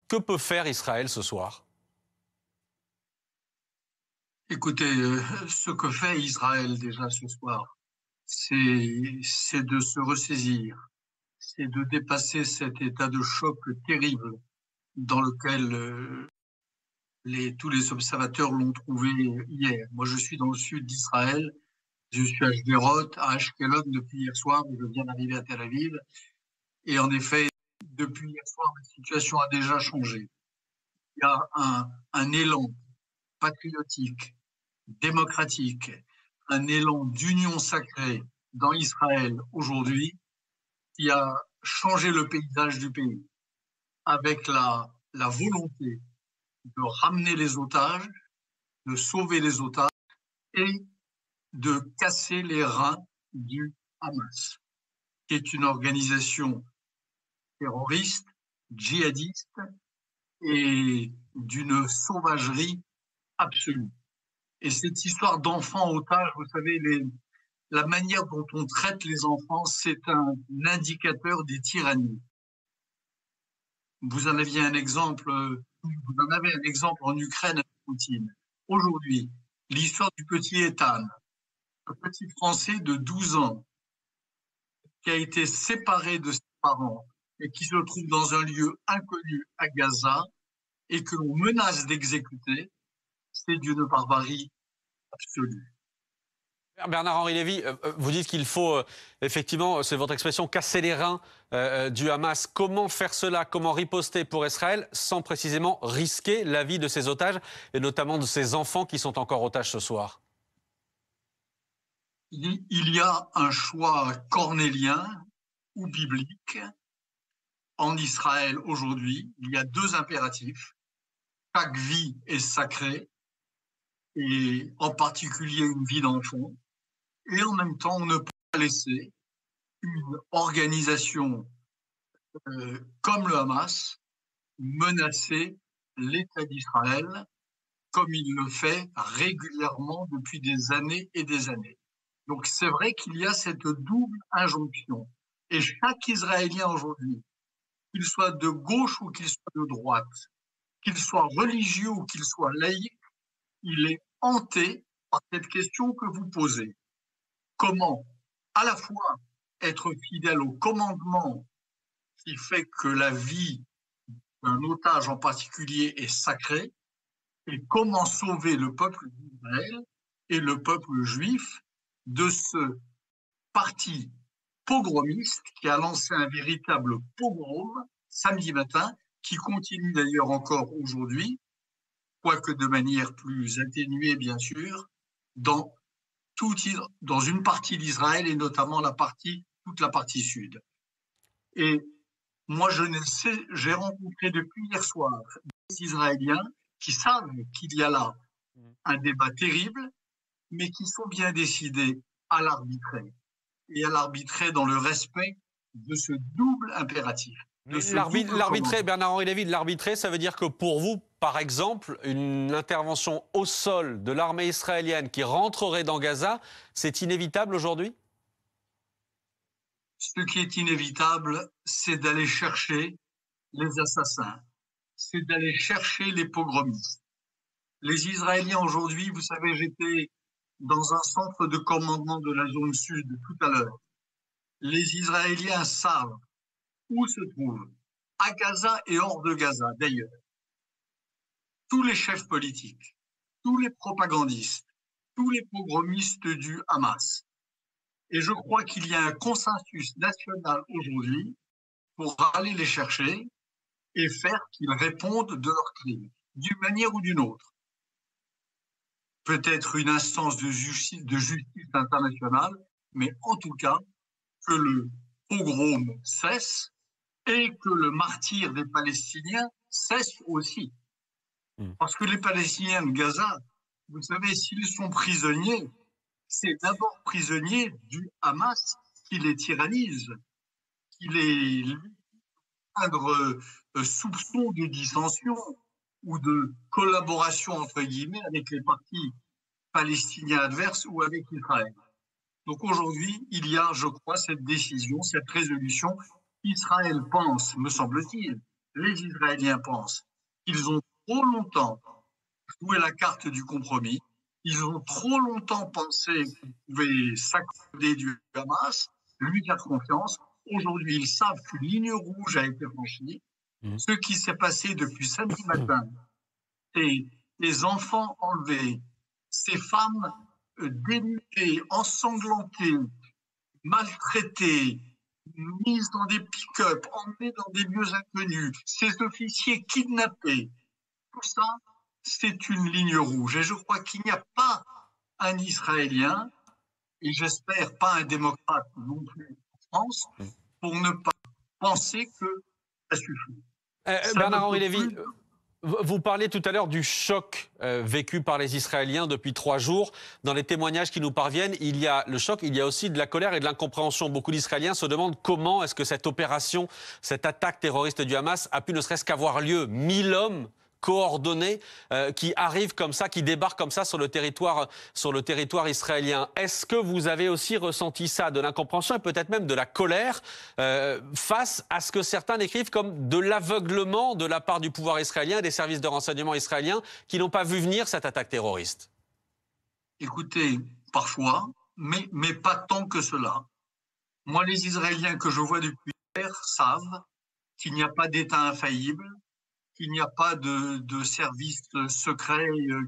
Que peut faire Israël ce soir? Écoutez, ce que fait Israël déjà ce soir, c'est de se ressaisir, c'est de dépasser cet état de choc terrible dans lequel tous les observateurs l'ont trouvé hier. Moi, je suis dans le sud d'Israël, je suis à Sderot, à Ashkelon depuis hier soir, où je viens d'arriver à Tel Aviv. Et en effet, depuis hier soir, la situation a déjà changé. Il y a un élan patriotique, démocratique, un élan d'union sacrée dans Israël aujourd'hui qui a changé le paysage du pays avec la volonté de ramener les otages, de sauver les otages et de casser les reins du Hamas, qui est une organisation terroriste, djihadiste et d'une sauvagerie absolue. Et cette histoire d'enfants otages, vous savez, la manière dont on traite les enfants, c'est un indicateur des tyrannies. Vous en avez un exemple en Ukraine avec Poutine. Aujourd'hui, l'histoire du petit Ethan, un petit Français de 12 ans, qui a été séparé de ses parents et qui se trouve dans un lieu inconnu à Gaza et que l'on menace d'exécuter, c'est d'une barbarie absolue. Bernard-Henri Lévy, vous dites qu'il faut effectivement, c'est votre expression, casser les reins du Hamas. Comment faire cela? Comment riposter pour Israël sans précisément risquer la vie de ses otages et notamment de ses enfants qui sont encore otages ce soir? Il y a un choix cornélien ou biblique en Israël aujourd'hui. Il y a deux impératifs. Chaque vie est sacrée, et en particulier une vie d'enfant. Et en même temps, on ne peut pas laisser une organisation comme le Hamas menacer l'État d'Israël comme il le fait régulièrement depuis des années et des années. Donc c'est vrai qu'il y a cette double injonction. Et chaque Israélien aujourd'hui, qu'il soit de gauche ou qu'il soit de droite, qu'il soit religieux ou qu'il soit laïque, il est hanté par cette question que vous posez. Comment à la fois être fidèle au commandement qui fait que la vie d'un otage en particulier est sacrée, et comment sauver le peuple d'Israël et le peuple juif de ce parti pogromiste qui a lancé un véritable pogrom samedi matin, qui continue d'ailleurs encore aujourd'hui, quoique de manière plus atténuée bien sûr, dans une partie d'Israël et notamment toute la partie sud. Et moi, j'ai rencontré depuis hier soir des Israéliens qui savent qu'il y a là un débat terrible, mais qui sont bien décidés à l'arbitrer. Et à l'arbitrer dans le respect de ce double impératif. L'arbitrer, Bernard-Henri Lévy, l'arbitrer, ça veut dire que pour vous, par exemple, une intervention au sol de l'armée israélienne qui rentrerait dans Gaza, c'est inévitable aujourd'hui? Ce qui est inévitable, c'est d'aller chercher les assassins, c'est d'aller chercher les pogromistes. Les Israéliens aujourd'hui, vous savez, j'étais dans un centre de commandement de la zone sud tout à l'heure. Les Israéliens savent où se trouvent, à Gaza et hors de Gaza d'ailleurs, tous les chefs politiques, tous les propagandistes, tous les pogromistes du Hamas. Et je crois qu'il y a un consensus national aujourd'hui pour aller les chercher et faire qu'ils répondent de leurs crimes, d'une manière ou d'une autre. Peut-être une instance de justice internationale, mais en tout cas, que le pogrom cesse et que le martyre des Palestiniens cesse aussi. Parce que les Palestiniens de Gaza, vous savez, s'ils sont prisonniers, c'est d'abord prisonniers du Hamas qui les tyrannise, qui les moindre soupçon de dissension ou de collaboration, entre guillemets, avec les partis palestiniens adverses ou avec Israël. Donc aujourd'hui, il y a, je crois, cette décision, cette résolution. Israël pense, me semble-t-il, les Israéliens pensent qu'ils ont trop longtemps joué la carte du compromis. Ils ont trop longtemps pensé qu'ils pouvaient s'accorder du Hamas, lui faire confiance. Aujourd'hui, ils savent qu'une ligne rouge a été franchie. Ce qui s'est passé depuis samedi matin, c'est les enfants enlevés, ces femmes dénudées, ensanglantées, maltraitées, mises dans des pick-up, emmenées dans des lieux inconnus, ces officiers kidnappés. Tout ça, c'est une ligne rouge. Et je crois qu'il n'y a pas un Israélien, et j'espère pas un démocrate non plus en France, pour ne pas penser que ça suffit. Bernard-Henri Lévy, vous parliez tout à l'heure du choc vécu par les Israéliens depuis 3 jours. Dans les témoignages qui nous parviennent, il y a le choc, il y a aussi de la colère et de l'incompréhension. Beaucoup d'Israéliens se demandent comment est-ce que cette opération, cette attaque terroriste du Hamas a pu ne serait-ce qu'avoir lieu. 1000 hommes coordonnés qui arrivent comme ça, qui débarquent comme ça sur le territoire israélien. Est-ce que vous avez aussi ressenti ça, de l'incompréhension et peut-être même de la colère face à ce que certains décrivent comme de l'aveuglement de la part du pouvoir israélien et des services de renseignement israéliens qui n'ont pas vu venir cette attaque terroriste? Écoutez, parfois, mais pas tant que cela. Moi, les Israéliens que je vois depuis hier savent qu'il n'y a pas d'État infaillible, qu'il n'y a pas de service secret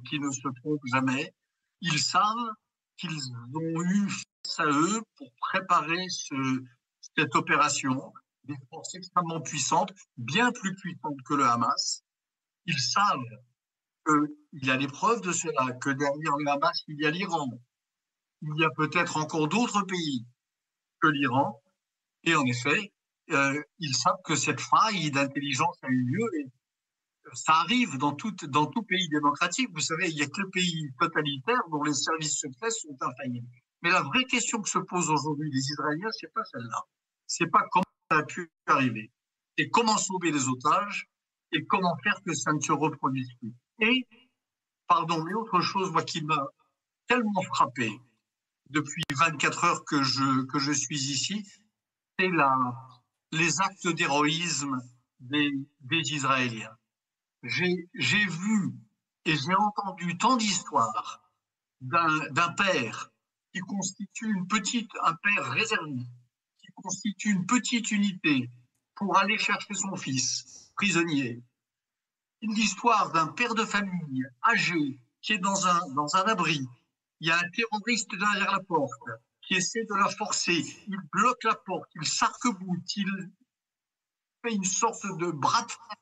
qui ne se trompe jamais. Ils savent qu'ils ont eu face à eux pour préparer cette opération des forces extrêmement puissantes, bien plus puissantes que le Hamas. Ils savent qu'il y a les preuves de cela, que derrière le Hamas, il y a l'Iran. Il y a peut-être encore d'autres pays que l'Iran. Et en effet, ils savent que cette faille d'intelligence a eu lieu. Et ça arrive dans tout pays démocratique. Vous savez, il n'y a que le pays totalitaire dont les services secrets sont infaillibles. Mais la vraie question que se posent aujourd'hui les Israéliens, c'est pas celle-là. C'est pas comment ça a pu arriver. C'est comment sauver les otages et comment faire que ça ne se reproduise plus. Et, pardon, mais autre chose, moi, qui m'a tellement frappé depuis 24 heures que je suis ici, c'est les actes d'héroïsme des Israéliens. J'ai vu et j'ai entendu tant d'histoires d'un père qui constitue un père réservé, qui constitue une petite unité pour aller chercher son fils prisonnier. Une histoire d'un père de famille âgé qui est dans un abri. Il y a un terroriste derrière la porte qui essaie de la forcer. Il bloque la porte, il s'arc-boute, il fait une sorte de bras de fer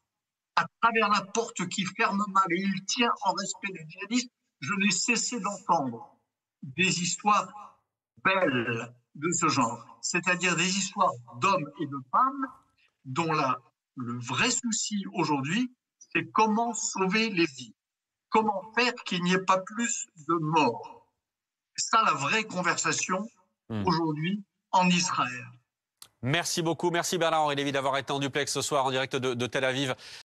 à travers la porte qui ferme mal et il tient en respect des djihadistes. Je n'ai cessé d'entendre des histoires belles de ce genre, c'est-à-dire des histoires d'hommes et de femmes dont le vrai souci aujourd'hui, c'est comment sauver les vies, comment faire qu'il n'y ait pas plus de morts. C'est ça la vraie conversation aujourd'hui en Israël. Merci beaucoup. Merci Bernard-Henri Lévy d'avoir été en duplex ce soir en direct de Tel Aviv